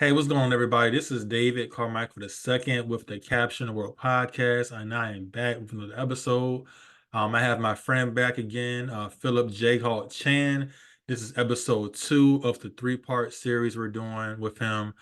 Hey, what's going on, everybody? This is David Carmichael II with the Caption the World podcast, and I am back with another episode. I have my friend back again, Philip Jayhawk Chan. This is episode 2 of the three-part series we're doing with him.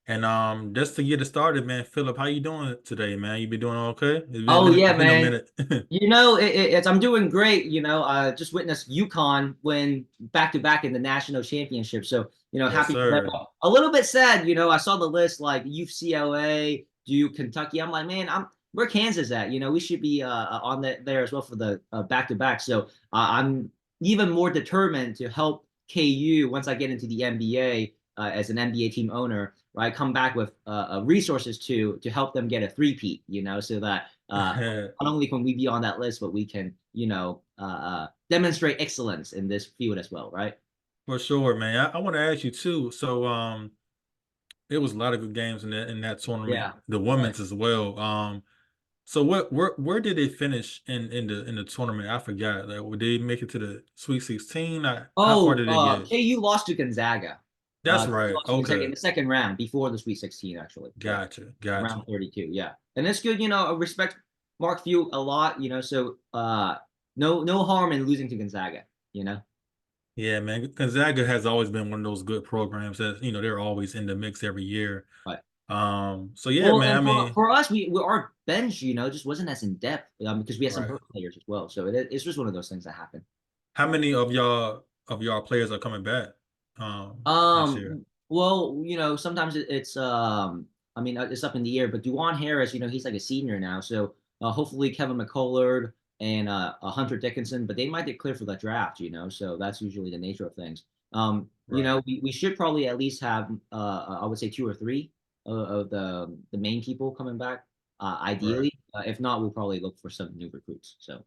And just to get it started, man, Philip, how you doing today, man? You been doing okay? Oh yeah, It's been a man. minute. I'm doing great. I just witnessed UConn win back to back in the national championship. So, Yes, happy for them. sir. A little bit sad. I saw the list like UCLA, Duke, Kentucky. I'm like, man, where Kansas at? We should be on there as well for the back to back. So I'm even more determined to help KU once I get into the NBA as an NBA team owner. Right, come back with resources to help them get a three-peat. So that not only can we be on that list, but we can, demonstrate excellence in this field as well, right? For sure, man. I want to ask you too. So, it was a lot of good games in that tournament, Yeah. the Right. women's as well. So where did they finish in the tournament? I forgot. Like, did they make it to the Sweet 16? How far Oh, did they get? KU lost to Gonzaga. That's KU right. lost to Gonzaga in Okay. the second round before the Sweet 16, actually. Yeah, Gotcha. Gotcha. round 32. Yeah, and it's good. I respect Mark Few a lot. So no harm in losing to Gonzaga. You know. Yeah, man. Gonzaga has always been one of those good programs that, they're always in the mix every year. But So yeah, Well, man. and I mean, for us, our bench, just wasn't as in depth because we had some right. hurt players as well. So it's just one of those things that happen. How many of y'all players are coming back this year? Well, sometimes I mean, it's up in the air. But Duan Harris, he's like a senior now, so hopefully Kevin McCullard and Hunter Dickinson, but they might get clear for the draft. So that's usually the nature of things. Right. We should probably at least have I would say two or three of the main people coming back, Right. ideally. If not, we'll probably look for some new recruits. So.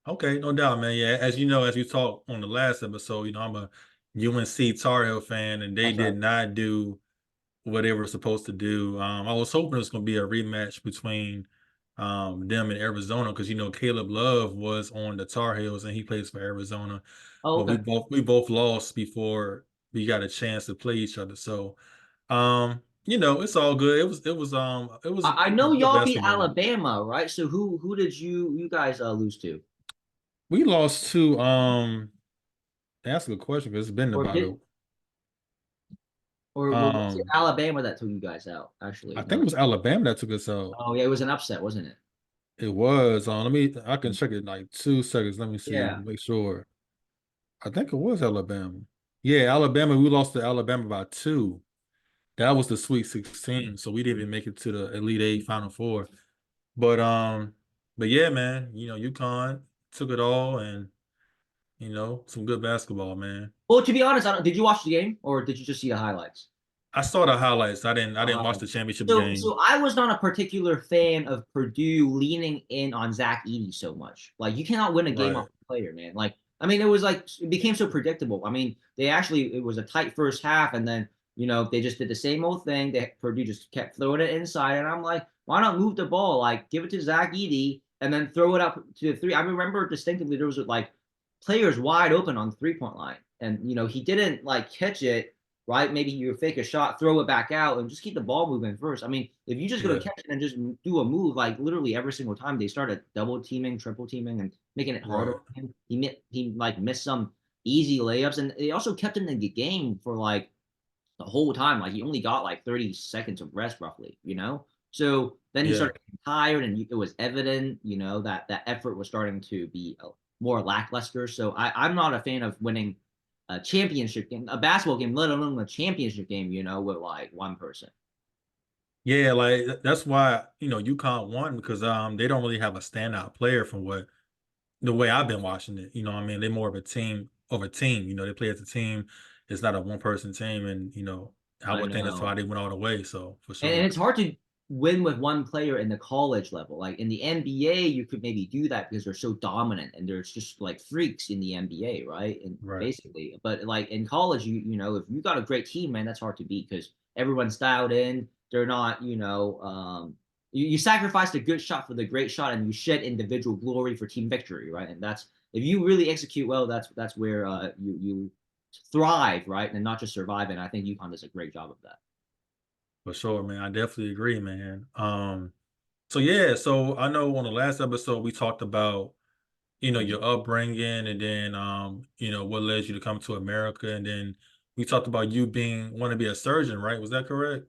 Okay, no doubt, man. Yeah, as you know, as we talked on the last episode, I'm a UNC Tar Heel fan, and they That's right. did not do what they were supposed to do. I was hoping it was going to be a rematch between them and Arizona because Caleb Love was on the Tar Heels and he plays for Arizona, Oh, but we okay. both lost before we got a chance to play each other. So, it's all good. It was I know good y'all beat basketball. Alabama, right? So who did you guys lose to? We lost to that's a good question because it's been Or about did a or was it um Alabama that took you guys out? I Actually, think no. it was Alabama that took us out. Oh yeah, it was an upset, wasn't it? It was I can check it in like 2 seconds. Let me see, Yeah. make sure. I think it was Alabama. Yeah, Alabama. We lost to Alabama by 2. That was the Sweet 16, so we didn't even make it to the Elite Eight Final Four. But but yeah, man, UConn took it all, and some good basketball, man. Well, to be honest, did you watch the game or did you just see the highlights? I saw the highlights. I didn't watch Uh, the championship so game. I was not a particular fan of Purdue leaning in on Zach Edey so much. Like you cannot win a game Right. off a player, man. Like I mean, it became so predictable. I mean, it was a tight first half, and then they just did the same old thing. Purdue just kept throwing it inside, and I'm like, why not move the ball? Like give it to Zach Edey and then throw it up to the three. I remember distinctively there was like players wide open on the 3-point line, and he didn't like catch it right? Maybe you fake a shot, throw it back out, and just keep the ball moving first. I mean, if you just go to Yeah. catch it and just do a move, like literally every single time they started double teaming, triple teaming, and making it harder Right. on him. He like missed some easy layups, and they also kept him in the game for like the whole time. Like he only got like 30 seconds of rest, roughly. So then he Yeah. started getting tired, and it was evident, that that effort was starting to be more lackluster. So I'm not a fan of winning a championship game, a basketball game, let alone a championship game, with like one person. Yeah, like that's why UConn won because they don't really have a standout player from what the way I've been watching it. I mean, they're more of a team over team. They play as a team. It's not a one person team, and I I would think that's why know. they went all the way. So for And sure. it's hard to win with one player in the college level. Like in the NBA, you could maybe do that because they're so dominant and there's just like freaks in the NBA, right? And Right. basically, but like in college, if you got a great team, man, that's hard to beat because everyone's dialed in. They're not, you sacrifice the good shot for the great shot and you shed individual glory for team victory, right? And that's if you really execute well, that's where you thrive, right? And not just survive. And I think UConn does a great job of that. For sure, man. I definitely agree, man. So yeah, so I know on the last episode we talked about, Mhm. your upbringing and then what led you to come to America, and then we talked about you being want to be a surgeon, right? Was that correct?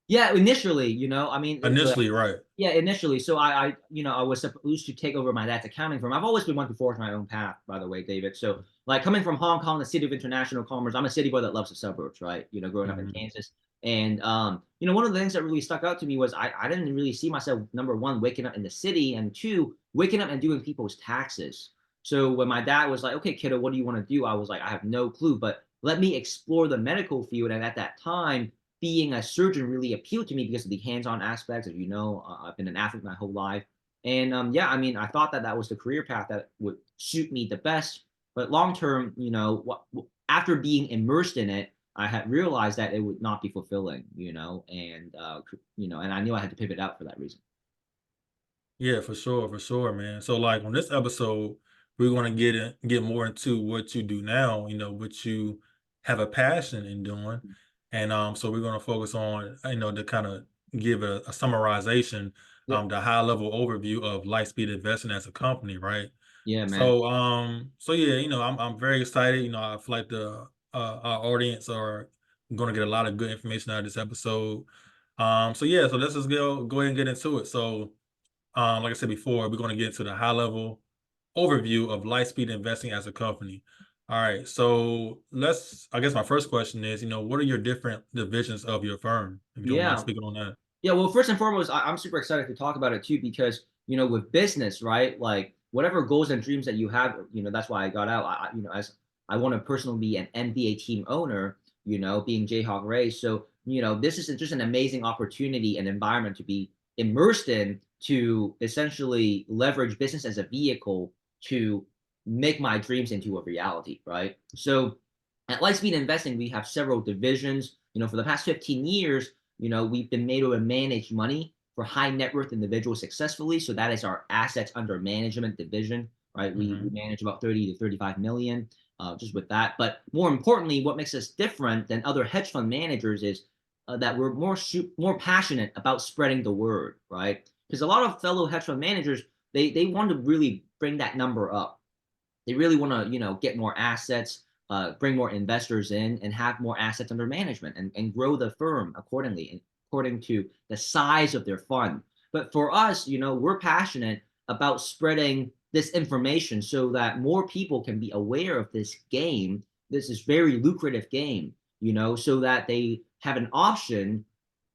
Yeah, initially, I mean, Initially, right. yeah, initially. So I was supposed to take over my dad's accounting firm. I've always been one to forge my own path, by the way, David. So like coming from Hong Kong, the city of international commerce, I'm a city boy that loves the suburbs, right? Growing up in Mhm. Kansas. And one of the things that really stuck out to me was I didn't really see myself, number one, waking up in the city, and two, waking up and doing people's taxes. So when my dad was like, okay, kiddo, what do you want to do? I was like, I have no clue, but let me explore the medical field. And at that time, being a surgeon really appealed to me because of the hands-on aspects. As you know, I've been an athlete my whole life, and yeah, I mean, I thought that that was the career path that would suit me the best. But long term, after being immersed in it, I had realized that it would not be fulfilling, and I knew I had to pivot out for that reason. Yeah, for sure, man. So like on this episode, we're gonna get more into what you do now, what you have a passion in doing. And so we're gonna focus on, to kind of give a summarization, Yep. the high level overview of Lightspeed Investing as a company, right? Yeah, man. So yeah, I'm very excited. I feel like the our audience are gonna get a lot of good information out of this episode. So yeah, so let's just go ahead and get into it. So like I said before, we're going to get into the high level overview of Lightspeed Investing as a company. All right. So I guess my first question is, what are your different divisions of your firm? If you don't mind Yeah. speaking on that. Yeah, well, first and foremost, I'm super excited to talk about it too because with business, right? Like whatever goals and dreams that you have, that's why I got out. As I want to personally be an NBA team owner, being Jayhawk raised. So this is just an amazing opportunity and environment to be immersed in to essentially leverage business as a vehicle to make my dreams into a reality, right? So at Lightspeed Investing, we have several divisions. For the past 15 years we've been able to manage money for high net worth individuals successfully. So that is our assets under management division, right? We Hmm. manage about 30 to 35 million just with that. But more importantly, what makes us different than other hedge fund managers is that we're more passionate about spreading the word, right? Because a lot of fellow hedge fund managers, they want to really bring that number up. They really want to, get more assets, bring more investors in, and have more assets under management, and grow the firm accordingly, and according to the size of their fund. But for us, we're passionate about spreading this information so that more people can be aware of this game. This is very lucrative game, so that they have an option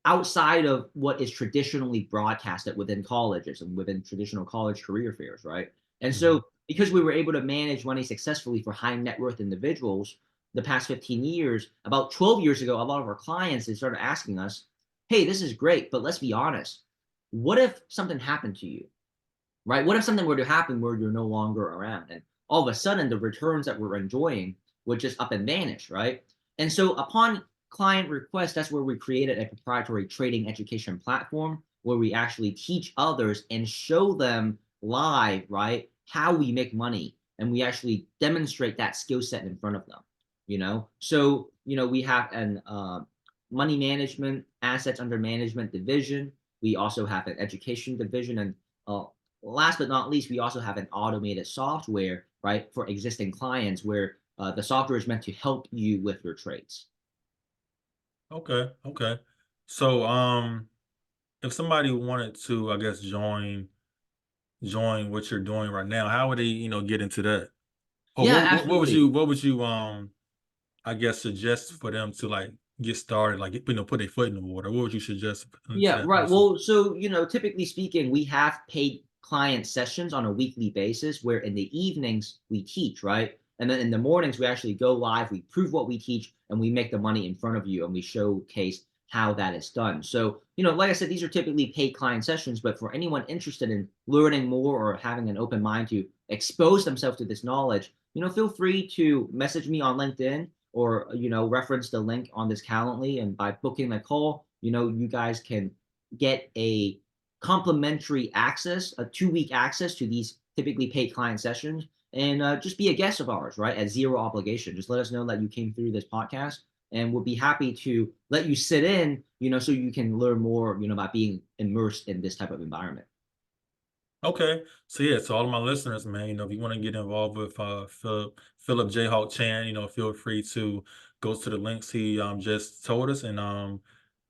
outside of what is traditionally broadcasted within colleges and within traditional college career fairs, right? And Hmm. so, because we were able to manage money successfully for high net worth individuals the past 15 years, about 12 years ago, a lot of our clients, they started asking us, hey, this is great, but let's be honest. What if something happened to you, right? What if something were to happen where you're no longer around? And all of a sudden, the returns that we're enjoying would just up and vanish, right? And so, upon client request, that's where we created a proprietary trading education platform where we actually teach others and show them live, right, how we make money. And we actually demonstrate that skill set in front of them. So, we have an money management, assets under management division. We also have an education division. And uh, last but not least, we also have an automated software, right, for existing clients where the software is meant to help you with your trades. Okay. Okay. So, if somebody wanted to, I guess, join what you're doing right now, how would they, get into that? Or Yeah, what would absolutely. you I guess suggest for them to like get started, like put their foot in the water? What would you suggest to Yeah, that right. person? Well, so, typically speaking, we have paid client sessions on a weekly basis where in the evenings we teach, right? And then in the mornings we actually go live, we prove what we teach, and we make the money in front of you and we showcase how that is done. So, like I said, these are typically paid client sessions, but for anyone interested in learning more or having an open mind to expose themselves to this knowledge, feel free to message me on LinkedIn or reference the link on this Calendly, and by booking a call, you guys can get a complimentary access, a 2 week access to these typically paid client sessions, and just be a guest of ours, right, at zero obligation. Just let us know that you came through this podcast, and would be happy to let you sit in, so you can learn more, about being immersed in this type of environment. Okay. So yeah, so all of my listeners, man, if you want to get involved with Philip Jayhawk Chan, feel free to go to the links he just told us. And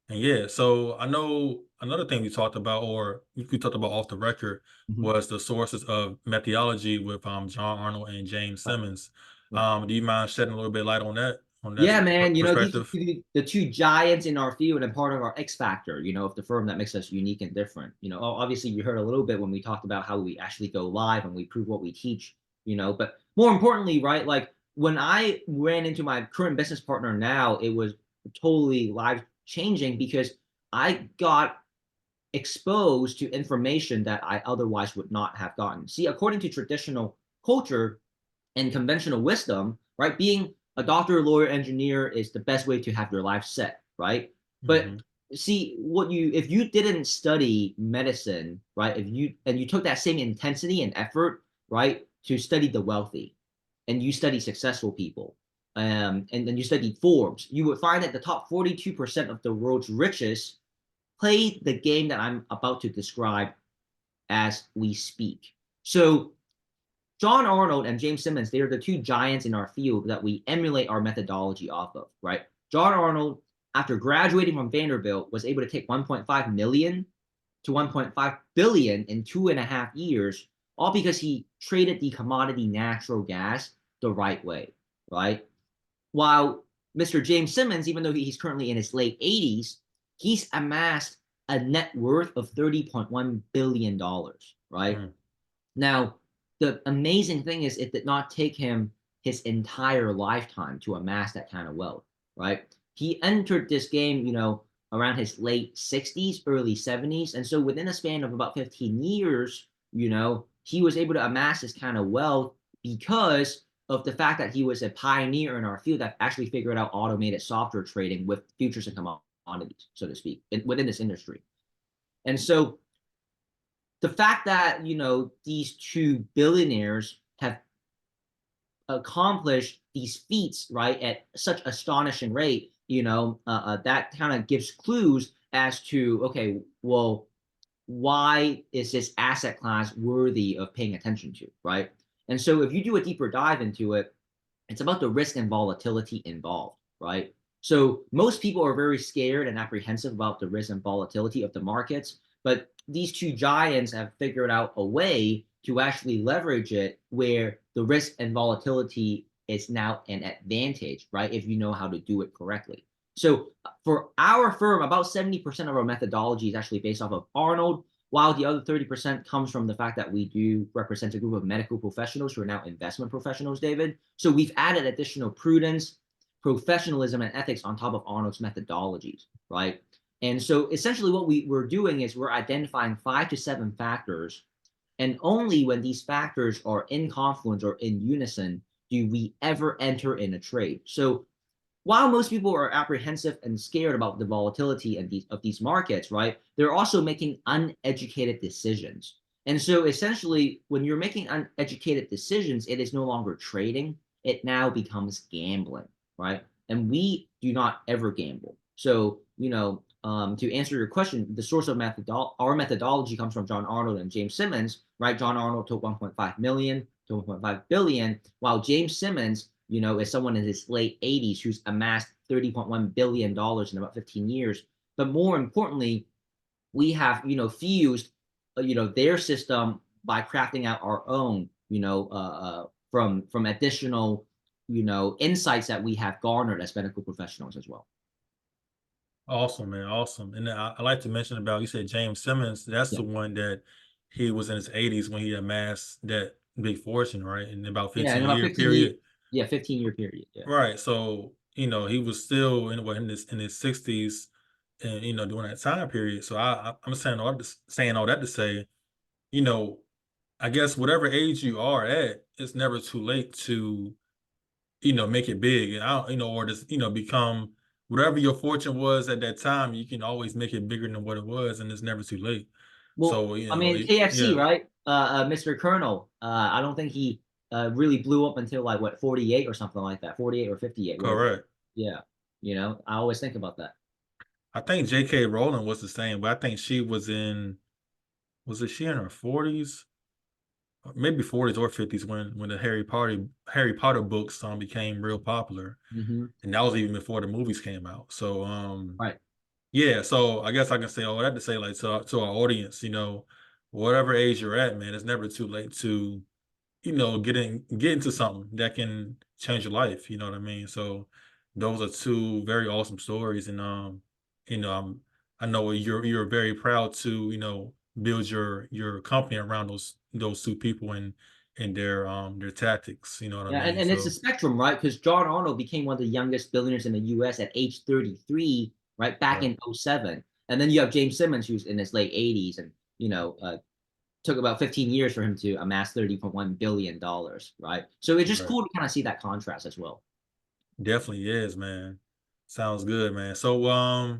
yeah, so I know another thing we talked about, or we talked about off the record, Mhm. was the sources of methodology with John Arnold and James Right. Simmons. Yeah. Do you mind shedding a little bit light on that Yeah, man. These are perspective? the two giants in our field and part of our X factor, of the firm that makes us unique and different. Obviously you heard a little bit when we talked about how we actually go live and we prove what we teach, but more importantly, right? Like when I ran into my current business partner now, it was totally life changing because I got exposed to information that I otherwise would not have gotten. See, according to traditional culture, and conventional wisdom, right? Being a doctor, lawyer, engineer is the best way to have your life set, right? But Hmm. see, if you didn't study medicine, right? If you took that same intensity and effort, right, to study the wealthy, and you study successful people, and then you study Forbes, you would find that the top 42% of the world's richest play the game that I'm about to describe as we speak. So John Arnold and James Simmons, they are the two giants in our field that we emulate our methodology off of, right? John Arnold, after graduating from Vanderbilt, was able to take 1.5 million to 1.5 billion in 2.5 years, all because he traded the commodity natural gas the right way, right? While Mr. James Simmons, even though he's currently in his late 80s, he's amassed a net worth of $30.1 billion, right? Mm. Now, the amazing thing is it did not take him his entire lifetime to amass that kind of wealth, right? He entered this game, around his late 60s, early 70s. And so within a span of about 15 years, he was able to amass this kind of wealth because of the fact that he was a pioneer in our field that actually figured out automated software trading with futures and commodities, so to speak, within this industry. And so the fact that these two billionaires have accomplished these feats, right, at such astonishing rate, that kind of gives clues as to, okay, well, why is this asset class worthy of paying attention to, right? And so if you do a deeper dive into it, it's about the risk and volatility involved, right? So most people are very scared and apprehensive about the risk and volatility of the markets, but these two giants have figured out a way to actually leverage it where the risk and volatility is now an advantage, right? If you know how to do it correctly. So for our firm, about 70% of our methodology is actually based off of Arnold, while the other 30% comes from the fact that we do represent a group of medical professionals who are now investment professionals, David. So we've added additional prudence, professionalism, and ethics on top of Arnold's methodologies, right? And so essentially what we're doing is we're identifying 5 to 7 factors, and only when these factors are in confluence or in unison do we ever enter in a trade. So while most people are apprehensive and scared about the volatility and these markets, right, they're also making uneducated decisions. And so essentially, when you're making uneducated decisions, it is no longer trading, it now becomes gambling, right? And we do not ever gamble. So, to answer your question, the source of our methodology comes from John Arnold and James Simmons, right? John Arnold took 1.5 million to 1.5 billion, while James Simmons, is someone in his late 80s who's amassed $30.1 billion in about 15 years. But more importantly, we have, fused, their system by crafting out our own, from additional, insights that we have garnered as medical professionals as well. Awesome, man. Awesome. And then I like to mention about, you said James Simmons. That's Yeah. the one that he was in his 80s when he amassed that big fortune, right? In about Yeah. In 15 about year 15 years. period. Yeah. 15-year period. Yeah. Right. So, he was still in his 60s and during that time period. So I'm saying all that to say, you know, I guess whatever age you are at, it's never too late to make it big, and or just, become whatever your fortune was at that time. You can always make it bigger than what it was, and it's never too late. Well, So, I mean, KFC, yeah, right? Mr. Colonel. I don't think he really blew up until like what 48 or something like that, 48 or 58. Where, correct. yeah. You know, I always think about that. I think J.K. Rowling was the same, but I think she was she in her 40s? Maybe 40s or 50s when the Harry Potter books became real popular. Hmm. And that was even before the movies came out. So Right. yeah, so I guess I can say all that to say, like, to our audience, whatever age you're at, man, it's never too late to, get into something that can change your life. You know what I mean? So those are two very awesome stories, and you know, I'm I know you're very proud to, build your company around those two people and their tactics. You know what I Yeah, mean? and it's a So spectrum, right? Because John Arnold became one of the youngest billionaires in the US at age 33, right? Back right, in '07. And then you have James Simmons, who's in his late 80s, and took about 15 years for him to amass $30.1 billion, right? So it's just right. cool to kind of see that contrast as well. Definitely is, man. Sounds good, man. So all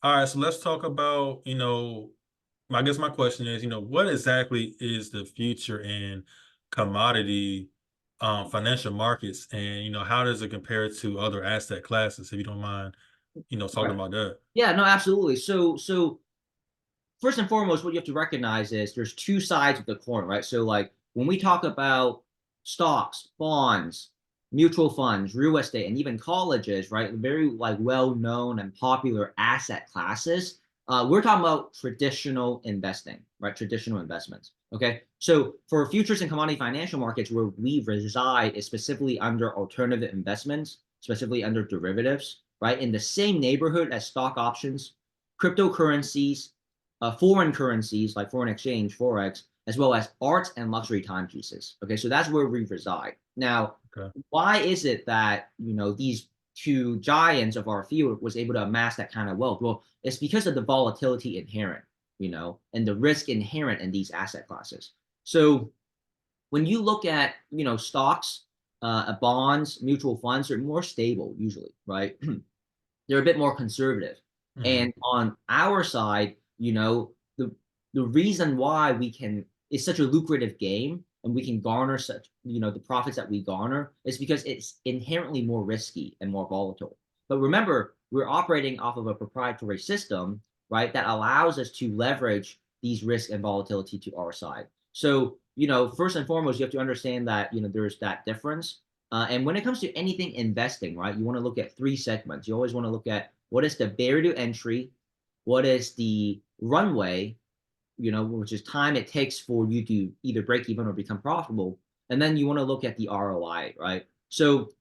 right, so let's talk about, I guess my question is, what exactly is the future in commodity financial markets, and how does it compare to other asset classes, if you don't mind, talking Right. about that? Yeah, no, absolutely. So first and foremost, what you have to recognize is there's two sides of the coin, right? So like when we talk about stocks, bonds, mutual funds, real estate, and even colleges, right? Very like well-known and popular asset classes. We're talking about traditional investing, right? Traditional investments. Okay. So for futures and commodity financial markets, where we reside is specifically under alternative investments, specifically under derivatives, right? In the same neighborhood as stock options, cryptocurrencies, foreign currencies like foreign exchange, forex, as well as arts and luxury timepieces. Okay, so that's where we reside. Now, Okay. why is it that these two giants of our field was able to amass that kind of wealth? Well, it's because of the volatility inherent, and the risk inherent in these asset classes. So when you look at stocks, bonds, mutual funds, they're more stable usually, right? They're a bit more conservative. Hmm. And on our side, the reason why it's such a lucrative game and we can garner such, the profits that we garner is because it's inherently more risky and more volatile. But remember, we're operating off of a proprietary system, right, that allows us to leverage these risk and volatility to our side. So, first and foremost, you have to understand that, there's that difference. And when it comes to anything investing, right, you want to look at three segments. You always want to look at what is the barrier to entry, what is the runway, which is time it takes for you to either break even or become profitable. And then you want to look at the ROI, right? So,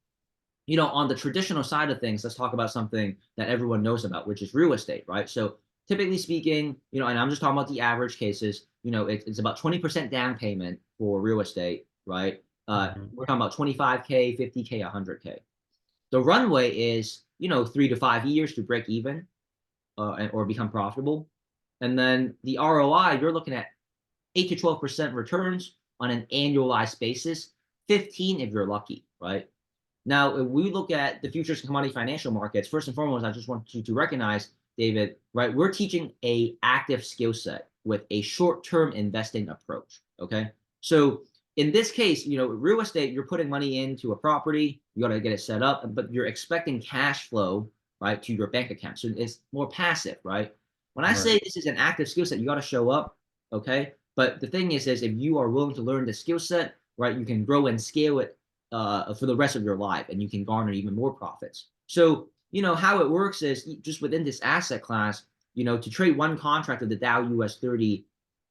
on the traditional side of things, let's talk about something that everyone knows about, which is real estate, right? So typically speaking, and I'm just talking about the average cases, it's about 20% down payment for real estate, right? Hmm. We're talking about 25K, 50K, 100K. The runway is, 3 to 5 years to break even or become profitable. And then the ROI, you're looking at 8 to 12% returns on an annualized basis, 15 if you're lucky, right? Now, if we look at the futures and commodity financial markets, first and foremost, I just want you to recognize, David, right? We're teaching a active skill set with a short-term investing approach. Okay. So in this case, real estate, you're putting money into a property, you got to get it set up, but you're expecting cash flow, right, to your bank account. So it's more passive, right? When I Right. say this is an active skill set, you got to show up. Okay. But the thing is if you are willing to learn the skill set, right, you can grow and scale it for the rest of your life, and you can garner even more profits. So, how it works is just within this asset class, to trade one contract of the Dow US 30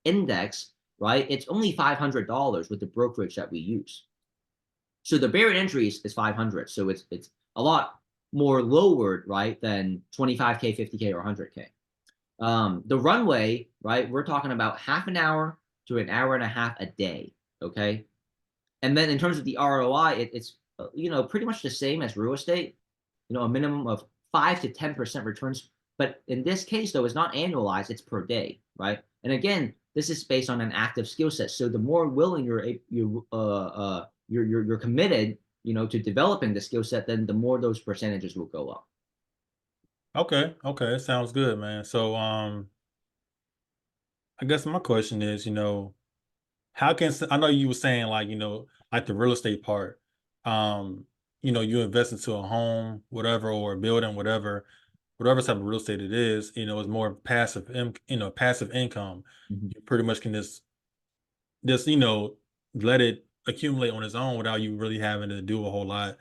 index, right? It's only $500 with the brokerage that we use. So the barrier entry is 500. So it's a lot more lowered, right, than 25K, 50K, or 100K. The runway, right? We're talking about half an hour to an hour and a half a day. Okay. And then in terms of the ROI, it's pretty much the same as real estate. A minimum of 5 to 10% returns. But in this case, though, it's not annualized; it's per day, right? And again, this is based on an active skill set. So the more willing you're committed, to developing the skill set, then the more those percentages will go up. Okay. Okay. Sounds good, man. So I guess my question is, how can I know you were saying, like, like the real estate part. Um, you invest into a home, whatever, or a building, whatever type of real estate it is, it's more passive income. Mhm. You pretty much can just let it accumulate on its own without you really having to do a whole lot.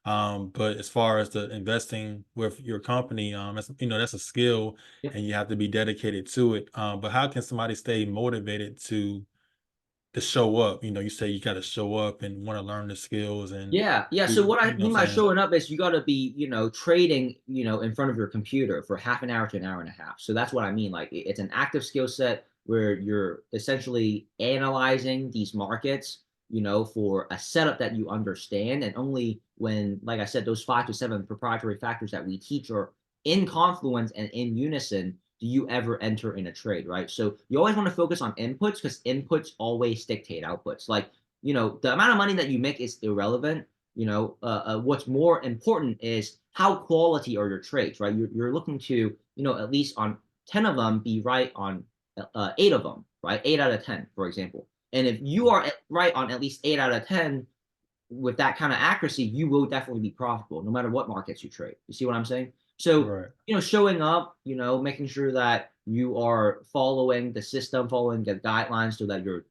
But as far as the investing with your company, that's a skill, Yeah. and you have to be dedicated to it. But how can somebody stay motivated to show up? You say you got to show up and want to learn the skills and Yeah, yeah. So do, what I you know mean what I'm by saying? showing up is you got to be, trading, in front of your computer for half an hour to an hour and a half. So that's what I mean. Like it's an active skill set where you're essentially analyzing these markets, for a setup that you understand. And only when, like I said, those 5 to 7 proprietary factors that we teach are in confluence and in unison, do you ever enter in a trade, right? So you always want to focus on inputs because inputs always dictate outputs. Like the amount of money that you make is irrelevant. What's more important is how quality are your trades, right? You're looking to, at least on 10 of them, be right on 8 of them, right? 8 out of 10, for example. And if you are right on at least 8 out of 10 with that kind of accuracy, you will definitely be profitable no matter what markets you trade. You see what I'm saying? So, Right. showing up, making sure that you are following the system, following the guidelines so that you're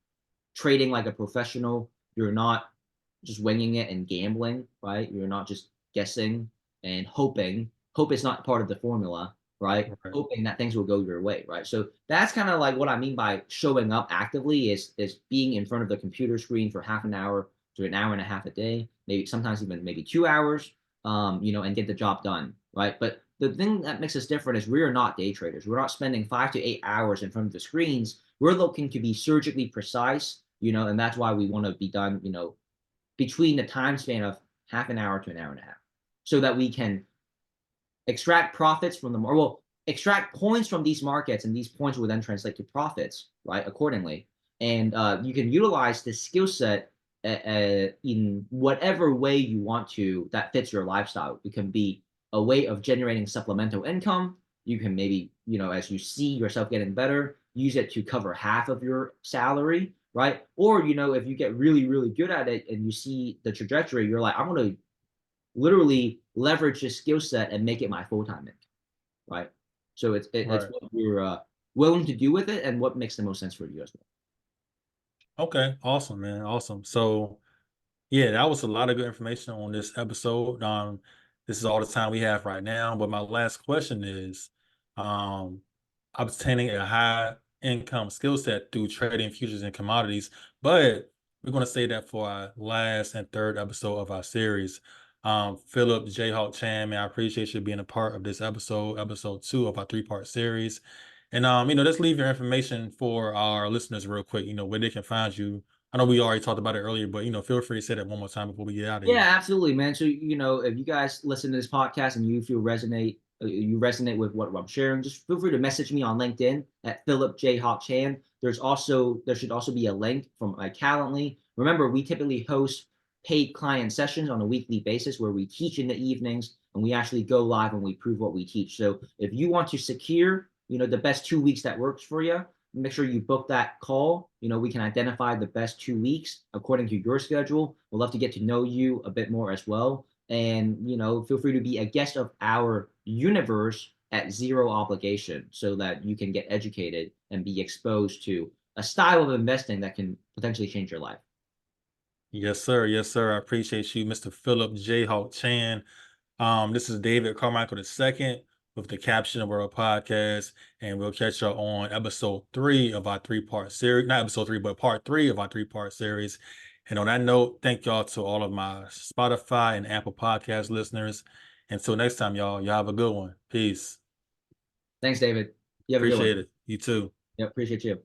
trading like a professional. You're not just winging it and gambling, right? You're not just guessing and hoping. Hope is not part of the formula, right? Right. Hoping that things will go your way, right? So that's kind of like what I mean by showing up actively is being in front of the computer screen for half an hour to an hour and a half a day, maybe sometimes even maybe 2 hours, and get the job done, right? But the thing that makes us different is we're not day traders. We're not spending 5 to 8 hours in front of the screens. We're looking to be surgically precise, and that's why we want to be done, between the time span of half an hour to an hour and a half, so that we can extract profits from them, or well, extract points from these markets, and these points will then translate to profits, right? Accordingly, and you can utilize this skill set in whatever way you want to that fits your lifestyle. It can be a way of generating supplemental income. You can maybe, as you see yourself getting better, use it to cover half of your salary, right? Or, if you get really, really good at it and you see the trajectory, you're like, I'm going to literally leverage this skill set and make it my full-time income, right? So it's Right. what you're willing to do with it and what makes the most sense for you as well. Okay. Awesome, man. Awesome. So, yeah, that was a lot of good information on this episode. This is all the time we have right now. But my last question is, um, obtaining a high income skill set through trading futures and commodities. But we're going to say that for our last and third episode of our series. Philip Jayhawk Chan, man, I appreciate you being a part of this episode 2 of our 3-part series. And just leave your information for our listeners real quick, where they can find you. I know we already talked about it earlier, but feel free to say that one more time before we get out of Yeah, here. absolutely, man. So, if you guys listen to this podcast and you resonate with what I'm sharing, just feel free to message me on LinkedIn at Philip J Hawk Chan. There should also be a link from my Calendly. Remember, we typically host paid client sessions on a weekly basis where we teach in the evenings and we actually go live and we prove what we teach. So if you want to secure, the best 2 weeks that works for you, make sure you book that call. We can identify the best 2 weeks according to your schedule. We'd love to get to know you a bit more as well. And, feel free to be a guest of our universe at zero obligation so that you can get educated and be exposed to a style of investing that can potentially change your life. Yes, sir. Yes, sir. I appreciate you, Mr. Philip Jayhawk Chan. This is David Carmichael II with the Caption World podcast, and we'll catch you on episode 3 of our 3-part series. Not episode 3, but part 3 of our 3-part series. And on that note, thank y'all to all of my Spotify and Apple Podcast listeners. Until next time, y'all have a good one. Peace. Thanks, David. You have a good one. Appreciate it. You too. Yeah, appreciate you.